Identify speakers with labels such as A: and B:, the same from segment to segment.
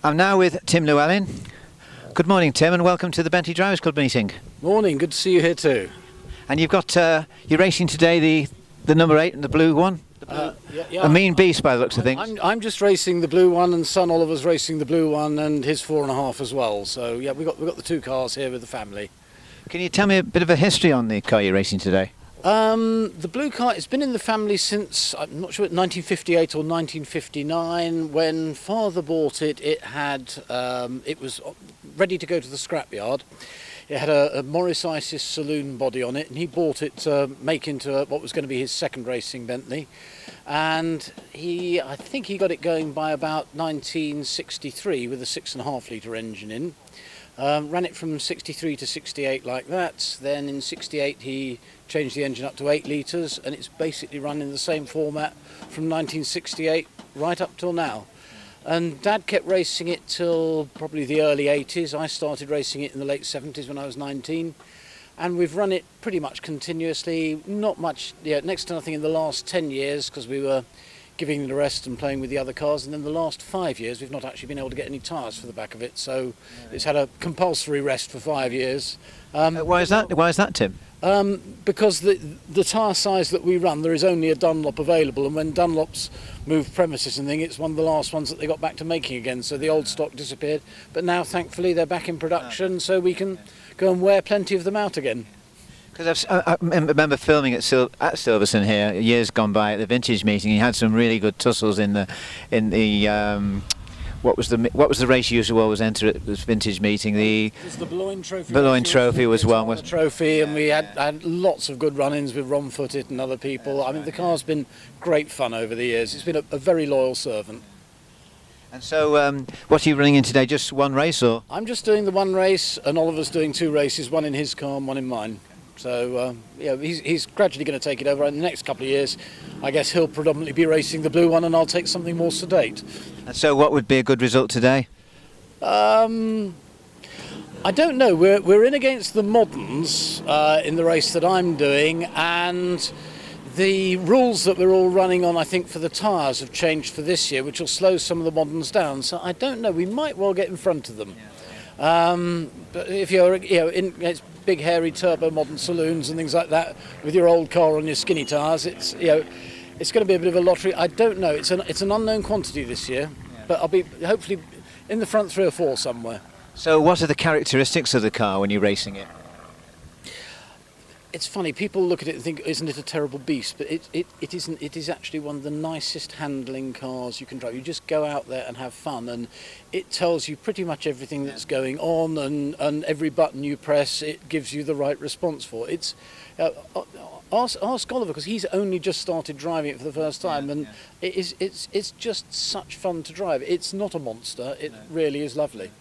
A: I'm now with Tim Llewellyn. Good morning, Tim, and welcome to the Bentley Drivers Club meeting.
B: Morning, good to see you here too.
A: And you've got, you're racing today the number 8 and the blue one?
B: Yeah.
A: A mean beast by the looks of things.
B: I'm just racing the blue one, and son Oliver's racing the blue one and his 4.5 as well. So yeah, we've got the two cars here with the family.
A: Can you tell me a bit of a history on the car you're racing today?
B: The blue car, it's been in the family since, I'm not sure, 1958 or 1959. When father bought it, it was ready to go to the scrapyard. It had a Morris Isis saloon body on it, and he bought it to make into what was going to be his second racing Bentley. And I think he got it going by about 1963 with a 6.5 litre engine in. Ran it from 63 to 68 like that. Then in 68 he changed the engine up to 8 litres, and it's basically run in the same format from 1968 right up till now. And Dad kept racing it till probably the early 80s. I started racing it in the late 70s when I was 19. And we've run it pretty much continuously, not much, next to nothing in the last 10 years because we were giving it a rest and playing with the other cars. And then the last 5 years we've not actually been able to get any tyres for the back of it. So it's had a compulsory rest for 5 years.
A: Why is that, Tim?
B: Because the tyre size that we run, there is only a Dunlop available, and when Dunlops moved premises and thing, it's one of the last ones that they got back to making again, so the old stock disappeared. But now thankfully they're back in production, so we can go and wear plenty of them out again.
A: Because I remember filming at Silverstone here years gone by at the vintage meeting. You had some really good tussles in the what was the race you used to always enter at this vintage meeting?
B: It was the Boulogne Trophy.
A: Boulogne Trophy was one.
B: The trophy, and we had lots of good run-ins with Ron Footed and other people. I mean, the car's been great fun over the years. It's been a very loyal servant.
A: And so, what are you running in today? Just one race, or?
B: I'm just doing the one race, and Oliver's doing 2 races, one in his car and one in mine. So he's gradually going to take it over. In the next couple of years, I guess he'll predominantly be racing the blue one, and I'll take something more sedate.
A: And so what would be a good result today?
B: I don't know. We're in against the moderns in the race that I'm doing, and the rules that we're all running on, I think, for the tyres have changed for this year, which will slow some of the moderns down. So I don't know. We might well get in front of them. But if you're in against big hairy turbo modern saloons and things like that with your old car on your skinny tyres, it's going to be a bit of a lottery. I don't know. It's an unknown quantity this year, but I'll be hopefully in the front 3 or 4 somewhere.
A: So what are the characteristics of the car when you're racing it?
B: It's funny, people look at it and think, isn't it a terrible beast? But it isn't. It is actually one of the nicest handling cars you can drive. You just go out there and have fun, and it tells you pretty much everything that's going on, and every button you press, it gives you the right response for. It's ask Oliver, because he's only just started driving it for the first time, and it's just such fun to drive. It's not a monster. It really is lovely.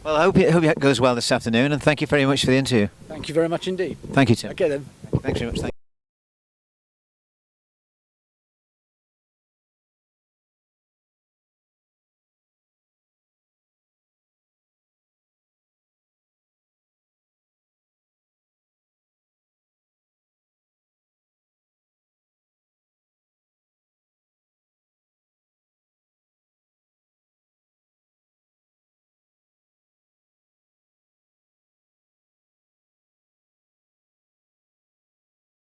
A: Well, I hope it goes well this afternoon, and thank you very much for the interview.
B: Thank you very much indeed.
A: Thank you, Tim.
B: Okay then.
A: Thanks very much.